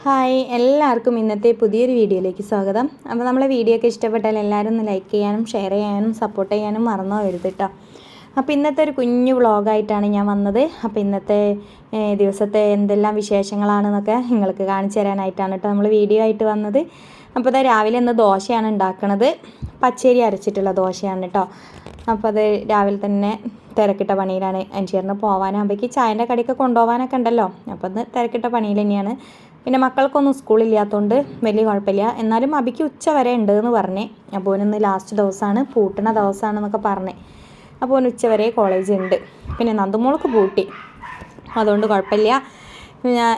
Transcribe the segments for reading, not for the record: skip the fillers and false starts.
Hi എല്ലാവർക്കും ഇന്നത്തെ പുതിയൊരു വീഡിയോയിലേക്ക് സ്വാഗതം. അപ്പോൾ നമ്മളെ വീഡിയോ ഒക്കെ ഇഷ്ടപ്പെട്ടാൽ എല്ലാവരും ഒന്ന് ലൈക്ക് ചെയ്യാനും ഷെയർ ചെയ്യാനും സപ്പോർട്ട് ചെയ്യാനും മറന്നു പോകരുത് കേട്ടോ. അപ്പോൾ ഇന്നത്തെ ഒരു കുഞ്ഞു വ്ളോഗായിട്ടാണ് ഞാൻ വന്നത്. അപ്പോൾ ഇന്നത്തെ ദിവസത്തെ എന്തെല്ലാം വിശേഷങ്ങളാണെന്നൊക്കെ നിങ്ങൾക്ക് കാണിച്ചു തരാനായിട്ടാണ് കേട്ടോ നമ്മൾ വീഡിയോ ആയിട്ട് വന്നത്. അപ്പോൾ അത് രാവിലെ ഇന്ന് ദോശയാണ് ഉണ്ടാക്കുന്നത്. പച്ചരി അരച്ചിട്ടുള്ള ദോശയാണ് കേട്ടോ. അപ്പോൾ അത് രാവിലെ തന്നെ തിരക്കിട്ട പണിയിലാണ്. അഞ്ചേറിന് പോകാനാകുമ്പോഴേക്ക് ചായൻ്റെ കടിയൊക്കെ കൊണ്ടുപോകാനൊക്കെ ഉണ്ടല്ലോ. അപ്പോൾ അത് തിരക്കിട്ട പണിയിൽ തന്നെയാണ്. പിന്നെ മക്കൾക്കൊന്നും സ്കൂളില്ലാത്തതുകൊണ്ട് വലിയ കുഴപ്പമില്ല. എന്നാലും അബിക്ക് ഉച്ച വരെ ഉണ്ട് എന്ന് പറഞ്ഞേ. അപ്പോൾ ഓനിന്ന് ലാസ്റ്റ് ദിവസമാണ്, പൂട്ടണ ദിവസമാണെന്നൊക്കെ പറഞ്ഞേ. അപ്പോൾ ഓന് ഉച്ച വരെ കോളേജ് ഉണ്ട്. പിന്നെ നന്ദുമോൾക്ക് പൂട്ടി, അതുകൊണ്ട് കുഴപ്പമില്ല. ഞാൻ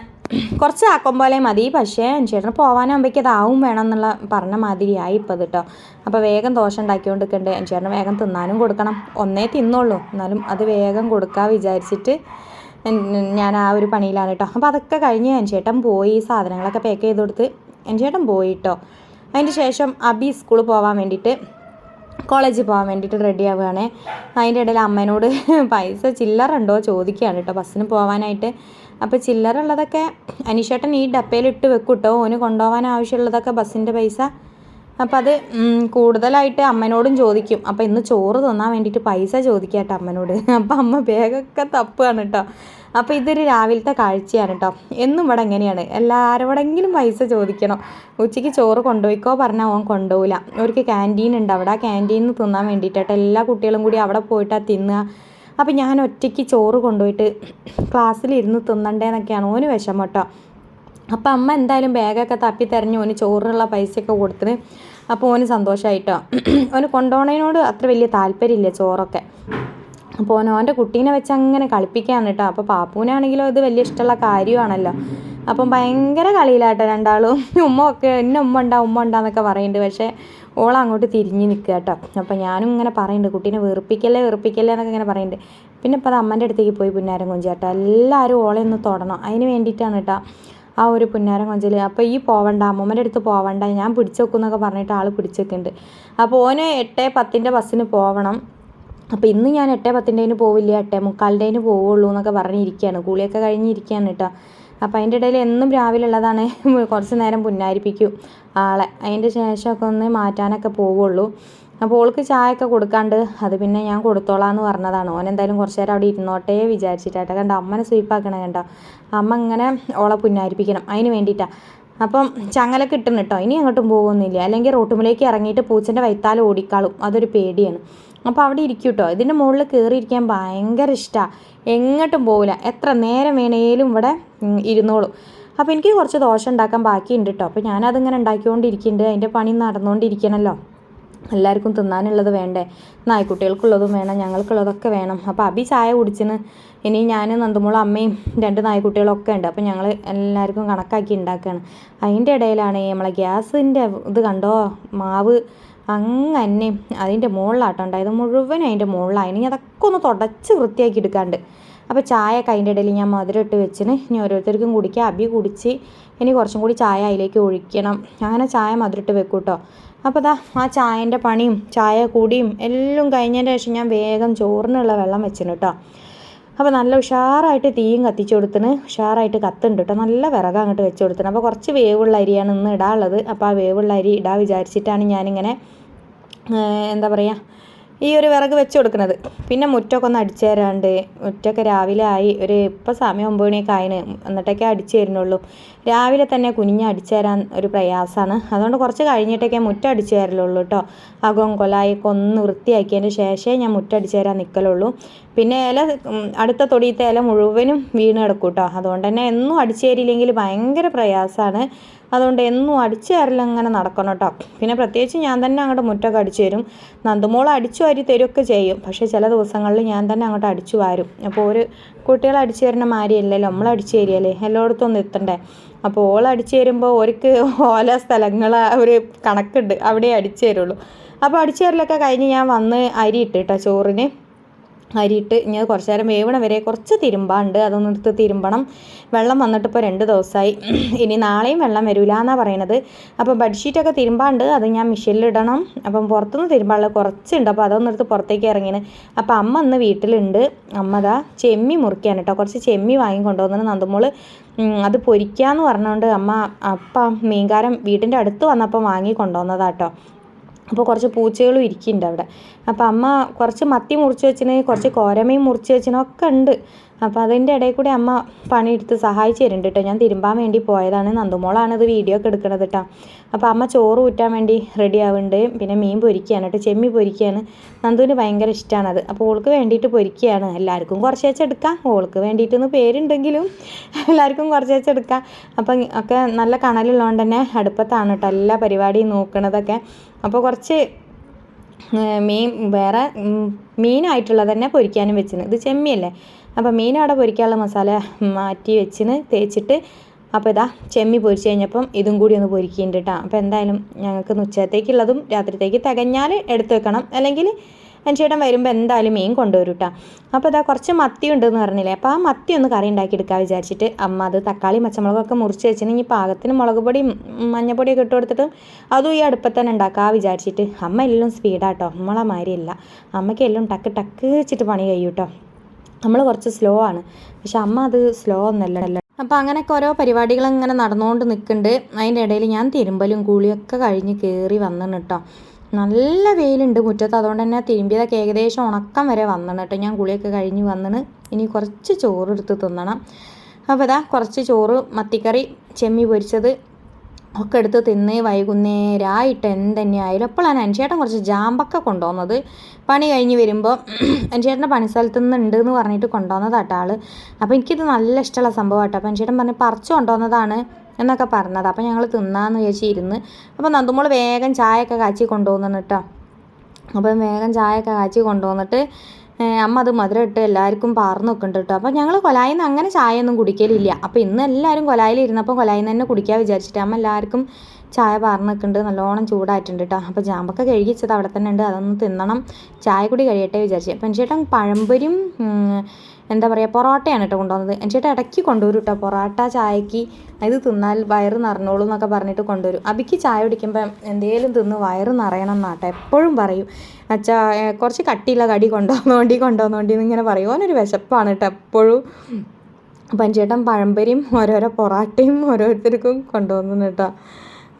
കുറച്ച് ആക്കം പോലെ മതി. പക്ഷേ ചേട്ടന് പോകാനാകുമ്പോഴേക്ക് അതാവും വേണം എന്നുള്ള പറഞ്ഞ മാതിരിയായി ഇപ്പോൾ കേട്ടോ. അപ്പോൾ വേഗം ദോശ ഉണ്ടാക്കിക്കൊണ്ട് നിൽക്കണ്ടേ. ചേട്ടന് വേഗം തിന്നാനും കൊടുക്കണം. ഒന്നേ തിന്നുള്ളൂ, എന്നാലും അത് വേഗം കൊടുക്കാൻ വിചാരിച്ചിട്ട് ഞാൻ ആ ഒരു പണിയിലാണ് കേട്ടോ. അപ്പോൾ അതൊക്കെ കഴിഞ്ഞ് ചേട്ടൻ പോയി സാധനങ്ങളൊക്കെ പാക്ക് ചെയ്ത് കൊടുത്ത് ചേട്ടൻ പോയി കേട്ടോ. അതിന് ശേഷം അബി സ്കൂളിൽ പോകാൻ വേണ്ടിയിട്ട്, കോളേജിൽ പോകാൻ വേണ്ടിയിട്ട് റെഡി ആവുകയാണ്. അതിൻ്റെ ഇടയിൽ അമ്മേനോട് പൈസ ചില്ലറ ഉണ്ടോ ചോദിക്കുകയാണ് കേട്ടോ ബസ്സിന് പോകാനായിട്ട്. അപ്പോൾ ചില്ലറ ഉള്ളതൊക്കെ അനീഷേട്ടൻ ഈ ഡപ്പയിൽ ഇട്ട് വെക്കും കേട്ടോ, ഓന് കൊണ്ടുപോകാൻ ആവശ്യമുള്ളതൊക്കെ ബസ്സിൻ്റെ പൈസ. അപ്പം അത് കൂടുതലായിട്ട് അമ്മനോടും ചോദിക്കും. അപ്പോൾ ഇന്ന് ചോറ് തിന്നാൻ വേണ്ടിയിട്ട് പൈസ ചോദിക്കുക കേട്ടോ അമ്മനോട്. അപ്പോൾ അമ്മ ബാഗൊക്കെ തപ്പുകയാണ് കേട്ടോ. അപ്പോൾ ഇതൊരു രാവിലത്തെ കാഴ്ചയാണ് കേട്ടോ. എന്നും ഇവിടെ എങ്ങനെയാണ്, എല്ലാവരോടെങ്കിലും പൈസ ചോദിക്കണം. ഉച്ചയ്ക്ക് ചോറ് കൊണ്ടുപോയിക്കോ പറഞ്ഞാൽ ഓൻ കൊണ്ടുപോകില്ല. അവർക്ക് ക്യാൻറ്റീൻ ഉണ്ട് അവിടെ, ആ ക്യാൻറ്റീനിൽ നിന്ന് തിന്നാൻ വേണ്ടിയിട്ടോ എല്ലാ കുട്ടികളും കൂടി അവിടെ പോയിട്ടാണ് തിന്നുക. അപ്പോൾ ഞാൻ ഒറ്റയ്ക്ക് ചോറ് കൊണ്ടുപോയിട്ട് ക്ലാസ്സിലിരുന്ന് തിന്നണ്ടേന്നൊക്കെയാണ് ഓന് വിഷമം കേട്ടോ. അപ്പോൾ അമ്മ എന്തായാലും ബാഗൊക്കെ തപ്പി തെരഞ്ഞ് ഓന് ചോറിനുള്ള പൈസയൊക്കെ കൊടുത്തിന്. അപ്പോൾ ഓന് സന്തോഷമായിട്ടോ. ഓന് കൊണ്ടുപോകുന്നതിനോട് അത്ര വലിയ താല്പര്യമില്ല ചോറൊക്കെ. അപ്പോൾ ഓൻ്റെ കുട്ടീനെ വെച്ച് അങ്ങനെ കളിപ്പിക്കുകയാണ് കേട്ടോ. അപ്പോൾ പാപ്പൂനാണെങ്കിലോ ഇത് വലിയ ഇഷ്ടമുള്ള കാര്യമാണല്ലോ. അപ്പം ഭയങ്കര കളിയിലാട്ടോ രണ്ടാളും. ഉമ്മ ഉമ്മ ഉണ്ടാന്നൊക്കെ പറയുന്നുണ്ട്. പക്ഷേ ഓളങ്ങോട്ട് തിരിഞ്ഞ് നിൽക്കുക കേട്ടോ. അപ്പോൾ ഞാനും ഇങ്ങനെ പറയുന്നുണ്ട് കുട്ടീനെ വെറുപ്പിക്കല്ലേ എന്നൊക്കെ ഇങ്ങനെ പറയുന്നുണ്ട്. പിന്നെ ഇപ്പോൾ അത് അമ്മൻ്റെ അടുത്തേക്ക് പോയി പുന്നാരം കൊഞ്ചി കേട്ടോ. എല്ലാവരും ഓളെ ഒന്ന് തൊടണം, അതിന് വേണ്ടിയിട്ടാണ് കേട്ടോ ആ ഒരു പുന്നാരം കൊഞ്ചൽ. അപ്പോൾ ഈ പോവണ്ട, അമ്മമ്മൻ്റെ അടുത്ത് പോവണ്ട, ഞാൻ പിടിച്ചു വെക്കുന്നൊക്കെ പറഞ്ഞിട്ട് ആൾ പിടിച്ചു വെക്കുന്നുണ്ട്. അപ്പോൾ ഓന് 8:10 ബസ്സിന് പോവണം. അപ്പോൾ ഇന്ന് ഞാൻ 8:10 പോവില്ല, 8:45 പോവുള്ളൂ എന്നൊക്കെ പറഞ്ഞിരിക്കുകയാണ്. കൂളിയൊക്കെ കഴിഞ്ഞിരിക്കുകയാണ് കേട്ടോ. അപ്പോൾ അതിൻ്റെ ഇടയിൽ എന്നും രാവിലെ ഉള്ളതാണ്. കുറച്ച് നേരം പുന്നാരിപ്പിക്കും ആളെ, അതിൻ്റെ ശേഷമൊക്കെ ഒന്ന് മാറ്റാനൊക്കെ പോവുള്ളൂ. അപ്പോൾ ഓൾക്ക് ചായയൊക്കെ കൊടുക്കാണ്ട് അത് പിന്നെ ഞാൻ കൊടുത്തോളാം എന്ന് പറഞ്ഞതാണ്. ഓൻ എന്തായാലും കുറച്ച് നേരം അവിടെ ഇരുന്നോട്ടേ വിചാരിച്ചിട്ടാട്ടോ. കണ്ടോ അമ്മനെ സ്വീപ്പാക്കണം കണ്ടോ. അമ്മ ഇങ്ങനെ ഓളെ പുന്നാരിപ്പിക്കണം, അതിന് വേണ്ടിയിട്ടാണ്. അപ്പം ചങ്ങലൊക്കെ ഇട്ടുന്നു കേട്ടോ. ഇനി അങ്ങോട്ടും പോകുന്നില്ല, അല്ലെങ്കിൽ റോട്ടുമ്പിലേക്ക് ഇറങ്ങിയിട്ട് പൂച്ചൻ്റെ വൈത്താൽ ഓടിക്കാളും, അതൊരു പേടിയാണ്. അപ്പോൾ അവിടെ ഇരിക്കും കേട്ടോ. ഇതിൻ്റെ മുകളിൽ കയറിയിരിക്കാൻ ഭയങ്കര ഇഷ്ടമാണ്. എങ്ങോട്ടും പോകില്ല, എത്ര നേരം വേണേലും ഇവിടെ ഇരുന്നോളും. അപ്പോൾ എനിക്ക് കുറച്ച് ദോശ ഉണ്ടാക്കാൻ ബാക്കിയുണ്ട് കേട്ടോ. അപ്പോൾ ഞാനതിങ്ങനെ ഉണ്ടാക്കിക്കൊണ്ടിരിക്കുന്നുണ്ട്. അതിൻ്റെ പണി നടന്നുകൊണ്ടിരിക്കണമല്ലോ. എല്ലാവർക്കും തിന്നാനുള്ളത് വേണ്ടേ, നായ്ക്കുട്ടികൾക്കുള്ളതും വേണം, ഞങ്ങൾക്കുള്ളതൊക്കെ വേണം. അപ്പോൾ അബി ചായ കുടിച്ചിന്. ഇനി ഞാൻ നന്ദുമോളും അമ്മയും 2 നായ്ക്കുട്ടികളൊക്കെ ഉണ്ട്. അപ്പോൾ ഞങ്ങൾ എല്ലാവർക്കും കണക്കാക്കി ഉണ്ടാക്കുകയാണ്. അതിൻ്റെ ഇടയിലാണ് നമ്മളെ ഗ്യാസിൻ്റെ ഇത് കണ്ടോ, മാവ് അങ്ങനെ അതിൻ്റെ മുകളിലാട്ടോ ഉണ്ടായത്, മുഴുവൻ അതിൻ്റെ മുകളിലാണ്. ഇനി അതൊക്കെ ഒന്ന് തുടച്ച് വൃത്തിയാക്കി എടുക്കാണ്ട്. അപ്പോൾ ചായ അതിൻ്റെ ഇടയിൽ ഞാൻ മധുരം ഇട്ട് വെച്ചിന്. ഇനി ഓരോരുത്തർക്കും കുടിക്കുക. അബി കുടിച്ച് ഇനി കുറച്ചും കൂടി ചായ അതിലേക്ക് ഒഴിക്കണം. അങ്ങനെ ചായ മധുരം ഇട്ട് വെക്കും കേട്ടോ. അപ്പോൾ ആ ചായൻ്റെ പണിയും ചായ കൂടിയും എല്ലാം കഴിഞ്ഞതിൻ്റെ ശേഷം ഞാൻ വേഗം ചോറിനുള്ള വെള്ളം വെച്ചിന് കേട്ടോ. അപ്പോൾ നല്ല ഉഷാറായിട്ട് തീയും കത്തിച്ചു കൊടുത്തിന്. ഉഷാറായിട്ട് കത്തുണ്ട് കേട്ടോ. നല്ല വിറക് അങ്ങോട്ട് വെച്ച് കൊടുത്തിന്. അപ്പോൾ കുറച്ച് വേവുള്ള അരിയാണ് ഇന്ന് ഇടാനുള്ളത്. അപ്പോൾ ആ വേവുള്ള അരി ഇടാൻ വിചാരിച്ചിട്ടാണ് ഞാനിങ്ങനെ എന്താ പറയുക ഈ ഒരു വിറക് വെച്ച് കൊടുക്കുന്നത്. പിന്നെ മുറ്റമൊക്കെ ഒന്ന് അടിച്ചു തരാണ്ട്. മുറ്റമൊക്കെ രാവിലെ ആയി, ഇപ്പോൾ സമയം 9 മണിയൊക്കെ ആയിന്, എന്നിട്ടൊക്കെ അടിച്ചു തരുന്നുള്ളൂ. രാവിലെ തന്നെ കുനിഞ്ഞ് അടിച്ചു തരാൻ ഒരു പ്രയാസമാണ്. അതുകൊണ്ട് കുറച്ച് കഴിഞ്ഞിട്ടൊക്കെ മുറ്റം അടിച്ചു തരലുള്ളൂ കേട്ടോ. അകവും കൊലായൊക്കെ ഒന്ന് വൃത്തിയാക്കിയതിന് ശേഷമേ ഞാൻ മുറ്റം അടിച്ചു തരാൻ നിൽക്കലുള്ളൂ. പിന്നെ അടുത്ത തൊടിയത്തെ ഇല മുഴുവനും വീണ് കിടക്കും കേട്ടോ. അതുകൊണ്ട് തന്നെ എന്നും അടിച്ചു തരില്ലെങ്കിൽ ഭയങ്കര പ്രയാസമാണ്. അതുകൊണ്ട് എന്നും അടിച്ചു തരലും അങ്ങനെ നടക്കണം കേട്ടോ. പിന്നെ പ്രത്യേകിച്ച് ഞാൻ തന്നെ അങ്ങോട്ട് മുറ്റമൊക്കെ അടിച്ചു തരും. നന്ദുമോൾ അടിച്ചു വാരി തരുമൊക്കെ ചെയ്യും. പക്ഷേ ചില ദിവസങ്ങളിൽ ഞാൻ തന്നെ അങ്ങോട്ട് അടിച്ചു വാരും. അപ്പോൾ ഒരു കുട്ടികൾ അടിച്ചു തരുന്ന മാതിരിയല്ലല്ലോ നമ്മൾ അടിച്ചു തരികയല്ലേ, എല്ലായിടത്തും ഒന്ന് എത്തണ്ടേ. അപ്പോൾ ഓൾ അടിച്ചു തരുമ്പോൾ ഓർക്ക് ഓല സ്ഥലങ്ങൾ ഒരു കണക്കുണ്ട്, അവിടെ അടിച്ചു തരുള്ളൂ. അപ്പോൾ അടിച്ചു തരലൊക്കെ കഴിഞ്ഞ് ഞാൻ വന്ന് അരി ഇട്ട് കേട്ടോ. ചോറിന് അരിയിട്ട് ഇനി കുറച്ച് നേരം വേവണ വരെ കുറച്ച് തിരുമ്പാണ്ട്, അതൊന്ന് എടുത്ത് തിരുമ്പണം. വെള്ളം വന്നിട്ട് ഇപ്പോൾ 2 ദിവസമായി. ഇനി നാളെയും വെള്ളം വരില്ല എന്നാണ് പറയണത്. അപ്പോൾ ബെഡ്ഷീറ്റൊക്കെ തിരുമ്പാണ്ട്, അത് ഞാൻ മെഷീനിലിടണം. അപ്പം പുറത്തുനിന്ന് തിരുമ്പാനുള്ളത് കുറച്ചുണ്ട്. അപ്പോൾ അതൊന്നും എടുത്ത് പുറത്തേക്ക് ഇറങ്ങിന്. അപ്പോൾ അമ്മ ഇന്ന് വീട്ടിലുണ്ട്. അമ്മ ചെമ്മി മുറിക്കാൻ കേട്ടോ. കുറച്ച് ചെമ്മി വാങ്ങിക്കൊണ്ടുവന്നിട്ട് നന്ദുമോൾ അത് പൊരിക്കാമെന്ന് പറഞ്ഞുകൊണ്ട് അപ്പം മീൻകാരൻ വീടിൻ്റെ അടുത്ത് വന്നപ്പോൾ വാങ്ങി കൊണ്ടുവന്നതാട്ടോ. അപ്പോൾ കുറച്ച് പൂച്ചകളും ഇരിക്കുന്നുണ്ട് അവിടെ. അപ്പോൾ അമ്മ കുറച്ച് മത്തി മുറിച്ച് വെച്ചിന്, കുറച്ച് കോരമീൻ മുറിച്ച് വെച്ചിനൊക്കെ ഉണ്ട്. അപ്പോൾ അതിൻ്റെ ഇടയിൽ കൂടി അമ്മ പണിയെടുത്ത് സഹായിച്ച് തരുന്നുണ്ട് കേട്ടോ. ഞാൻ തിരുമ്പാൻ വേണ്ടി പോയതാണ്. നന്ദുമോളാണ് ഇത് വീഡിയോ ഒക്കെ എടുക്കണത് കേട്ടോ. അപ്പോൾ അമ്മ ചോറ് ഊറ്റാൻ വേണ്ടി റെഡി ആവുന്നുണ്ട്. പിന്നെ മീൻ പൊരിക്കുകയാണ് കേട്ടോ, ചെമ്മി പൊരിക്കുകയാണ്. നന്ദുവിന് ഭയങ്കര ഇഷ്ടമാണത്. അപ്പോൾ ഓൾക്ക് വേണ്ടിയിട്ട് പൊരിക്കുകയാണ്. എല്ലാവർക്കും കുറച്ച് വെച്ചെടുക്കാം, ഓൾക്ക് വേണ്ടിയിട്ടെന്ന് പേരുണ്ടെങ്കിലും എല്ലാവർക്കും കുറച്ച് വെച്ചെടുക്കാം. അപ്പം ഒക്കെ നല്ല കണലുള്ളതുകൊണ്ട് തന്നെ അടുപ്പത്താണ് കേട്ടോ എല്ലാ പരിപാടിയും നോക്കണതൊക്കെ. അപ്പോൾ കുറച്ച് വേറെ മീനായിട്ടുള്ളത് തന്നെ പൊരിക്കാനും വെച്ചിന്. ഇത് ചെമ്മിയല്ലേ, അപ്പോൾ മീൻ അവിടെ പൊരിക്കാനുള്ള മസാല മാറ്റി വെച്ചിന് തേച്ചിട്ട്. അപ്പോൾ ഇതാ ചെമ്മി പൊരിച്ച് കഴിഞ്ഞപ്പം ഇതും കൂടി ഒന്ന് പൊരിക്കുന്നുണ്ട് കേട്ടോ. അപ്പോൾ എന്തായാലും ഞങ്ങൾക്ക് ഉച്ചത്തേക്കുള്ളതും രാത്രിത്തേക്ക് തികഞ്ഞാൽ എടുത്ത് വെക്കണം, അല്ലെങ്കിൽ ചേട്ടൻ വരുമ്പോൾ എന്തായാലും മീൻ കൊണ്ടുവരും കേട്ടോ. അപ്പോൾ ഇതാ കുറച്ച് മത്തി ഉണ്ടെന്ന് പറഞ്ഞില്ലേ, അപ്പോൾ ആ മത്തി ഒന്ന് കറി ഉണ്ടാക്കി എടുക്കാൻ വിചാരിച്ചിട്ട് അമ്മ അത് തക്കാളി പച്ചമുളകൊക്കെ മുറിച്ച് വെച്ചിന്. ഈ പാകത്തിന് മുളക് പൊടിയും മഞ്ഞപ്പൊടിയൊക്കെ ഇട്ട് കൊടുത്തിട്ട് അതും ഈ അടുപ്പത്ത് തന്നെ ഉണ്ടാക്കാൻ വിചാരിച്ചിട്ട്. അമ്മ എല്ലാം സ്പീഡാട്ടോ, നമ്മളെ മാതിരിയല്ല. അമ്മയ്ക്ക് എല്ലാം ടക്ക് ടക്ക് വെച്ചിട്ട് പണി കഴിയും കേട്ടോ. നമ്മൾ കുറച്ച് സ്ലോ ആണ്, പക്ഷെ അമ്മ അത് സ്ലോ ഒന്നല്ല. അപ്പോൾ അങ്ങനെയൊക്കെ ഓരോ പരിപാടികൾ ഇങ്ങനെ നടന്നുകൊണ്ട് നിൽക്കുന്നുണ്ട്. അതിൻ്റെ ഇടയിൽ ഞാൻ തിരുമ്പലും കൂളിയൊക്കെ കഴിഞ്ഞ് കയറി വന്നിന് കേട്ടോ. നല്ല വെയിലുണ്ട് മുറ്റത്ത്, അതുകൊണ്ട് തന്നെ തിരുമ്പിയതൊക്കെ ഏകദേശം ഉണക്കം വരെ വന്നിന് കേട്ടോ. ഞാൻ കുളിയൊക്കെ കഴിഞ്ഞ് വന്നിന്. ഇനി കുറച്ച് ചോറ് എടുത്ത് തിന്നണം. അപ്പോൾ ഇതാ കുറച്ച് ചോറ്, മത്തിക്കറി, ചെമ്മി പൊരിച്ചത് ഒക്കെ എടുത്ത് തിന്ന് വൈകുന്നേരമായിട്ട് എന്തുതന്നെയായാലും. അപ്പോഴാണ് അനുചേട്ടൻ കുറച്ച് ജാമ്പക്ക കൊണ്ടുവന്നത്. പണി കഴിഞ്ഞ് വരുമ്പോൾ അനുചേട്ടൻ്റെ പണിസ്ഥലത്ത് നിന്ന് ഉണ്ട് എന്ന് പറഞ്ഞിട്ട് കൊണ്ടുവന്നതാട്ടോ ആൾ. അപ്പോൾ എനിക്കിത് നല്ല ഇഷ്ടമുള്ള സംഭവമാട്ടോ. അപ്പോൾ അനുചേട്ടൻ പറഞ്ഞ് പറിച്ച് കൊണ്ടുവന്നതാണ് എന്നൊക്കെ പറഞ്ഞത്. അപ്പോൾ ഞങ്ങൾ തിന്നാന്ന് വിചാരിച്ചിരുന്ന്. അപ്പോൾ നന്ദുമോൾ വേഗം ചായയൊക്കെ കാച്ചി കൊണ്ടുപോകുന്നു കേട്ടോ. അപ്പം വേഗം ചായയൊക്കെ കാച്ചി കൊണ്ടുവന്നിട്ട് അമ്മ അത് മധുരം ഇട്ട് എല്ലാവർക്കും പാർന്ന് വെക്കുന്നുണ്ട് കേട്ടോ. അപ്പോൾ ഞങ്ങൾ കൊലായിൽ നിന്ന് അങ്ങനെ ചായ ഒന്നും കുടിക്കലില്ല. അപ്പോൾ ഇന്ന് എല്ലാവരും കൊലായിൽ ഇരുന്നപ്പോൾ കൊലായിൽ നിന്ന് തന്നെ കുടിക്കാൻ വിചാരിച്ചിട്ട് അമ്മ എല്ലാവർക്കും ചായ പാർന്ന് വെക്കുന്നുണ്ട്. നല്ലോണം ചൂടായിട്ടുണ്ട് കേട്ടോ. അപ്പോൾ ജാമ്പൊക്കെ കഴുകിച്ചത് അവിടെ തന്നെ ഉണ്ട്, അതൊന്ന് തിന്നണം, ചായ കൂടി കഴിയട്ടെ വിചാരിച്ചു. അപ്പം ചേട്ടൻ പഴംപൊരിയും എന്താ പറയുക പൊറോട്ടയാണ് കേട്ടോ കൊണ്ടുവന്നത്. ചേട്ടൻ ഇടയ്ക്ക് കൊണ്ടുവരും കേട്ടോ പൊറോട്ട ചായക്ക്. ഇത് തിന്നാൽ വയറ് നിറഞ്ഞോളൂ എന്നൊക്കെ പറഞ്ഞിട്ട് കൊണ്ടുവരും. അബിക്ക് ചായ കുടിക്കുമ്പോൾ എന്തെങ്കിലും തിന്ന് വയറ് നിറയണം എന്നാട്ടോ എപ്പോഴും പറയും. അച്ഛാ കുറച്ച് കട്ടിയുള്ള കടി കൊണ്ടുവന്നോണ്ടി എന്നിങ്ങനെ പറയും. ഓനൊരു വിശപ്പാണ് കേട്ടോ എപ്പോഴും. അപ്പം ചേട്ടൻ പഴംപൊരിയും ഓരോരോ പൊറോട്ടയും ഓരോരുത്തർക്കും കൊണ്ടുവന്നു കേട്ടോ.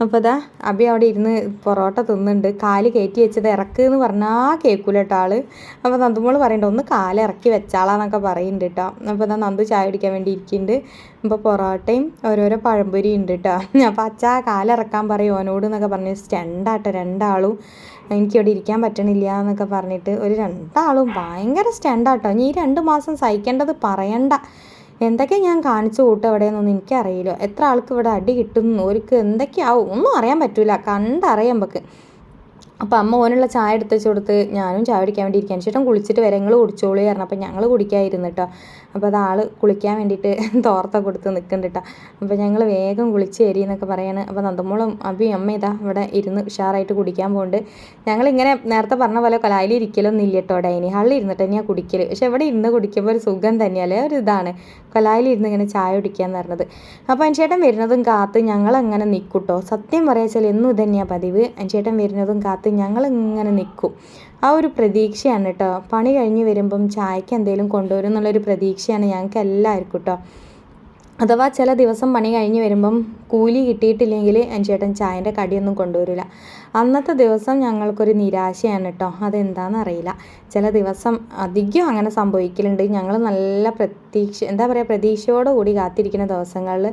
അപ്പോൾ അതാ അബി അവിടെ ഇരുന്ന് പൊറോട്ട തിന്നുന്നുണ്ട്. കാല് കയറ്റി വെച്ചത് ഇറക്ക് എന്ന് പറഞ്ഞാൽ കേൾക്കൂല കേട്ടോ ആൾ. അപ്പോൾ നന്ദുമോൾ പറയണ്ട ഒന്ന് കാല് ഇറക്കി വെച്ചാളാന്നൊക്കെ പറയുന്നുണ്ട് കേട്ടോ. അപ്പോൾ അതാ നന്ദു ചായ കുടിക്കാൻ വേണ്ടി ഇരിക്കുന്നുണ്ട്. അപ്പോൾ പൊറോട്ടയും ഓരോരോ പഴംപൊരി ഉണ്ട് കേട്ടോ. അപ്പോൾ അച്ഛാ കാലിറക്കാൻ പറയും ഓനോട് എന്നൊക്കെ പറഞ്ഞ് സ്റ്റണ്ടാട്ടോ രണ്ടാളും. എനിക്കിവിടെ ഇരിക്കാൻ പറ്റണില്ല എന്നൊക്കെ പറഞ്ഞിട്ട് രണ്ടാളും ഭയങ്കര സ്റ്റണ്ടാട്ടോ. ഇനി ഈ 2 മാസം സഹിക്കേണ്ടത് പറയണ്ട. എന്തൊക്കെ ഞാൻ കാണിച്ചു കൂട്ടും എവിടെയെന്നൊന്നും എനിക്കറിയില്ല. എത്ര ആൾക്ക് ഇവിടെ അടി കിട്ടുന്നു, ഓർക്ക് എന്തൊക്കെയാവും ഒന്നും അറിയാൻ പറ്റില്ല, കണ്ടറിയാം നമുക്ക്. അപ്പോൾ അമ്മ ഓനുള്ള ചായ എടുത്ത് വെച്ച് കൊടുത്ത് ഞാനും ചായ കുടിക്കാൻ വേണ്ടി ഇരിക്കാൻ. ചേട്ടൻ കുളിച്ചിട്ട് വരെ നിങ്ങൾ കുടിച്ചോളൂ കാരണം. അപ്പോൾ ഞങ്ങൾ കുടിക്കാതിരുന്നു കേട്ടോ. അപ്പോൾ അത് ആൾ കുളിക്കാൻ വേണ്ടിയിട്ട് തോർത്ത കൊടുത്ത് നിൽക്കുന്നുണ്ട് കേട്ടോ. അപ്പോൾ ഞങ്ങൾ വേഗം കുളിച്ച് കയറി എന്നൊക്കെ പറയാണ്. അപ്പോൾ നന്ദമോളും അബിയും അമ്മ ഇതാ ഇവിടെ ഇരുന്ന് ഉഷാറായിട്ട് കുടിക്കാൻ പോകുന്നുണ്ട്. ഞങ്ങളിങ്ങനെ നേരത്തെ പറഞ്ഞ പോലെ കൊലായിൽ ഇരിക്കലൊന്നും ഇല്ല കേട്ടോ, ഡൈനിങ് ഹാളിൽ ഇരുന്നിട്ട് തന്നെയാണ് കുടിക്കൽ. പക്ഷെ ഇവിടെ ഇരുന്ന് കുടിക്കുമ്പോൾ ഒരു സുഖം തന്നെയല്ലേ, ഒരു ഇതാണ് കൊലായിൽ ഇരുന്ന് ഇങ്ങനെ ചായ കുടിക്കാന്ന് പറഞ്ഞത്. അപ്പോൾ അഞ്ചേട്ടൻ വരുന്നതും കാത്ത് ഞങ്ങളങ്ങനെ നിൽക്കും കേട്ടോ. സത്യം പറയാച്ചാൽ എന്നും ഇതന്നെയാണ് പതിവ്. അഞ്ചേട്ടൻ വരുന്നതും കാത്ത് ഞങ്ങളിങ്ങനെ നിൽക്കും. ആ ഒരു പ്രതീക്ഷയാണ് കേട്ടോ. പണി കഴിഞ്ഞ് വരുമ്പം ചായക്ക് എന്തെങ്കിലും കൊണ്ടുവരും എന്നുള്ളൊരു പ്രതീക്ഷയാണ് ഞങ്ങൾക്ക് എല്ലാവർക്കും കേട്ടോ. അഥവാ ചില ദിവസം പണി കഴിഞ്ഞ് വരുമ്പം കൂലി കിട്ടിയിട്ടില്ലെങ്കിൽ ചേട്ടൻ ചായൻ്റെ കടിയൊന്നും കൊണ്ടുവരില്ല. അന്നത്തെ ദിവസം ഞങ്ങൾക്കൊരു നിരാശയാണ് കേട്ടോ. അതെന്താണെന്ന് അറിയില്ല. ചില ദിവസം അധികം അങ്ങനെ സംഭവിക്കലുണ്ട്. ഞങ്ങൾ നല്ല പ്രതീക്ഷയോടുകൂടി കാത്തിരിക്കുന്ന ദിവസങ്ങളിൽ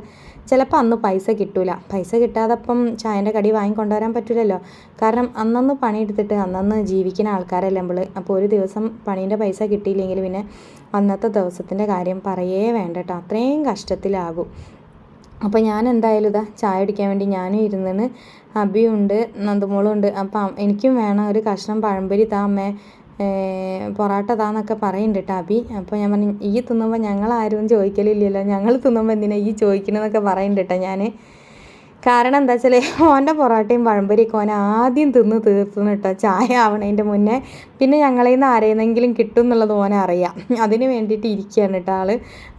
ചിലപ്പോൾ അന്ന് പൈസ കിട്ടില്ല. പൈസ കിട്ടാതപ്പം ചായൻ്റെ കടി വാങ്ങിക്കൊണ്ടുവരാൻ പറ്റില്ലല്ലോ. കാരണം അന്നന്ന് പണിയെടുത്തിട്ട് അന്നന്ന് ജീവിക്കുന്ന ആൾക്കാരല്ലേ നമ്മൾ. അപ്പോൾ ഒരു ദിവസം പണീൻ്റെ പൈസ കിട്ടിയില്ലെങ്കിൽ പിന്നെ അന്നത്തെ ദിവസത്തിൻ്റെ കാര്യം പറയേ വേണ്ട കേട്ടോ, അത്രയും കഷ്ടത്തിലാകും. അപ്പോൾ ഞാൻ എന്തായാലും ഇതാ ചായ കുടിക്കാൻ വേണ്ടി ഞാനും ഇരുന്നിന്. അബിയും ഉണ്ട്, നന്ദുമോളും ഉണ്ട്. അപ്പം എനിക്കും വേണം ഒരു കഷ്ണം പഴംപൊരി താ അമ്മേ, പൊറോട്ട താന്നൊക്കെ പറയുന്നുണ്ട് കേട്ടോ അബി. അപ്പോൾ ഞാൻ പറഞ്ഞു ഈ തിന്നുമ്പോൾ ഞങ്ങളാരും ചോദിക്കലില്ലല്ലോ, ഞങ്ങൾ തിന്നുമ്പോൾ എന്തിനാ ഈ ചോദിക്കണമെന്നൊക്കെ പറയുന്നുണ്ട് കേട്ടോ ഞാൻ. കാരണം എന്താ വെച്ചാൽ ഓൻ്റെ പൊറോട്ടയും പഴംപൊരിയൊക്കെ ഓൻ ആദ്യം തിന്ന് തീർത്തുന്നു കേട്ടോ, ചായ ആവണതിൻ്റെ മുന്നേ. പിന്നെ ഞങ്ങളിൽ നിന്ന് ആരെയെന്നെങ്കിലും കിട്ടും എന്നുള്ളത് ഓനെ അറിയാം. അതിന് വേണ്ടിയിട്ട് ഇരിക്കുകയാണ് കേട്ടോ ആൾ.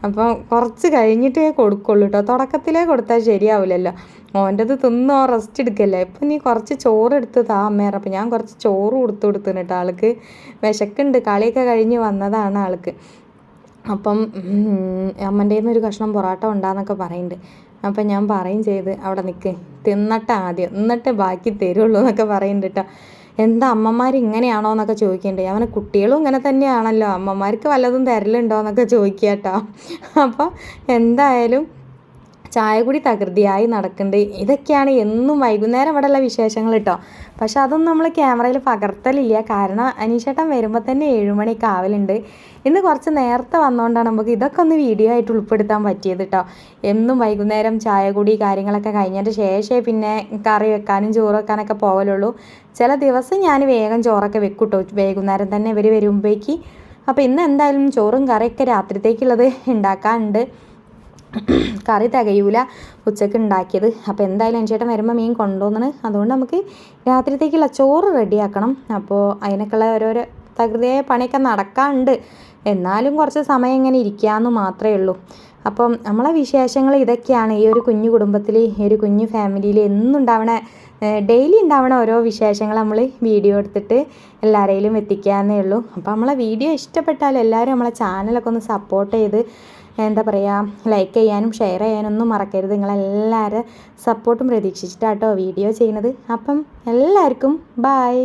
അപ്പം കുറച്ച് കഴിഞ്ഞിട്ടേ കൊടുക്കുള്ളൂ കേട്ടോ, തുടക്കത്തിലേ കൊടുത്താൽ ശരിയാവില്ലല്ലോ. ഓൻ്റെത് തിന്ന് ഓൻ റെസ്റ്റ് എടുക്കല്ലേ. ഇപ്പം നീ കുറച്ച് ചോറ് എടുത്ത് താ അമ്മേറെ. അപ്പം ഞാൻ കുറച്ച് ചോറ് കൊടുത്തു കേട്ടോ ആൾക്ക്. വിശക്കുണ്ട്, കളിയൊക്കെ കഴിഞ്ഞ് വന്നതാണ് ആൾക്ക്. അപ്പം അമ്മൻ്റെ കയ്യിൽ നിന്ന് ഒരു കഷ്ണം പൊറോട്ട ഉണ്ടാന്നൊക്കെ പറയുന്നുണ്ട്. അപ്പം ഞാൻ പറയും ചെയ്ത് അവിടെ നിൽക്ക്, തിന്നട്ടെ ആദ്യം, എന്നിട്ട് ബാക്കി തരുള്ളൂ എന്നൊക്കെ പറയുന്നുണ്ട് കേട്ടോ. എന്താ അമ്മമാർ ഇങ്ങനെയാണോ എന്നൊക്കെ ചോദിക്കുന്നുണ്ട്. അവനെ കുട്ടികളും ഇങ്ങനെ തന്നെയാണല്ലോ, അമ്മമാർക്ക് വല്ലതും തരലുണ്ടോ എന്നൊക്കെ ചോദിക്കുക കേട്ടോ. അപ്പോൾ എന്തായാലും ചായ കൂടി തകൃതിയായി നടക്കുന്നുണ്ട്. ഇതൊക്കെയാണ് എന്നും വൈകുന്നേരം ഇവിടെയുള്ള വിശേഷങ്ങൾ കേട്ടോ. പക്ഷെ അതൊന്നും നമ്മൾ ക്യാമറയിൽ പകർത്തലില്ല, കാരണം അനീഷേട്ടൻ വരുമ്പോൾ തന്നെ 7 മണിയൊക്കെ ആവലുണ്ട്. ഇന്ന് കുറച്ച് നേരത്തെ വന്നുകൊണ്ടാണ് നമുക്ക് ഇതൊക്കെ ഒന്ന് വീഡിയോ ആയിട്ട് ഉൾപ്പെടുത്താൻ പറ്റിയത് കേട്ടോ. എന്നും വൈകുന്നേരം ചായ കൂടി കാര്യങ്ങളൊക്കെ കഴിഞ്ഞതിൻ്റെ ശേഷമേ പിന്നെ കറി വെക്കാനും ചോറ് വെക്കാനൊക്കെ പോകലുള്ളൂ. ചില ദിവസം ഞാൻ വേഗം ചോറൊക്കെ വെക്കും കേട്ടോ, വൈകുന്നേരം തന്നെ ഇവർ വരുമ്പോഴേക്ക്. അപ്പോൾ ഇന്ന് എന്തായാലും ചോറും കറിയൊക്കെ രാത്രിത്തേക്കുള്ളത് ഉണ്ടാക്കാനുണ്ട്. കറി തികയൂല ഉച്ചക്ക് ഉണ്ടാക്കിയത്. അപ്പോൾ എന്തായാലും ചേട്ടൻ വരുമ്പോൾ മീൻ കൊണ്ടുവന്നാണ്, അതുകൊണ്ട് നമുക്ക് രാത്രിത്തേക്കുള്ള ചോറ് റെഡിയാക്കണം. അപ്പോൾ അതിനൊക്കെയുള്ള ഓരോരോ തകൃതിയായ പണിയൊക്കെ നടക്കാനുണ്ട്. എന്നാലും കുറച്ച് സമയം ഇങ്ങനെ ഇരിക്കാമെന്ന് മാത്രമേ ഉള്ളൂ. അപ്പം നമ്മളെ വിശേഷങ്ങൾ ഇതൊക്കെയാണ്. ഈ ഒരു കുഞ്ഞു കുടുംബത്തിൽ, ഈ ഒരു കുഞ്ഞു ഫാമിലിയിൽ എന്നും ഉണ്ടാവണ, ഡെയിലി ഉണ്ടാവണ ഓരോ വിശേഷങ്ങൾ നമ്മൾ വീഡിയോ എടുത്തിട്ട് എല്ലാവരെയും എത്തിക്കാമെന്നേ ഉള്ളൂ. അപ്പോൾ നമ്മളെ വീഡിയോ ഇഷ്ടപ്പെട്ടാൽ എല്ലാവരും നമ്മളെ ചാനലൊക്കെ ഒന്ന് സപ്പോർട്ട് ചെയ്ത് എന്താ പറയുക, ലൈക്ക് ചെയ്യാനും ഷെയർ ചെയ്യാനൊന്നും മറക്കരുത്. നിങ്ങളെല്ലാവരും സപ്പോർട്ടും പ്രതീക്ഷിച്ചിട്ടാട്ടോ വീഡിയോ ചെയ്യുന്നത്. അപ്പം എല്ലാവർക്കും ബായ്.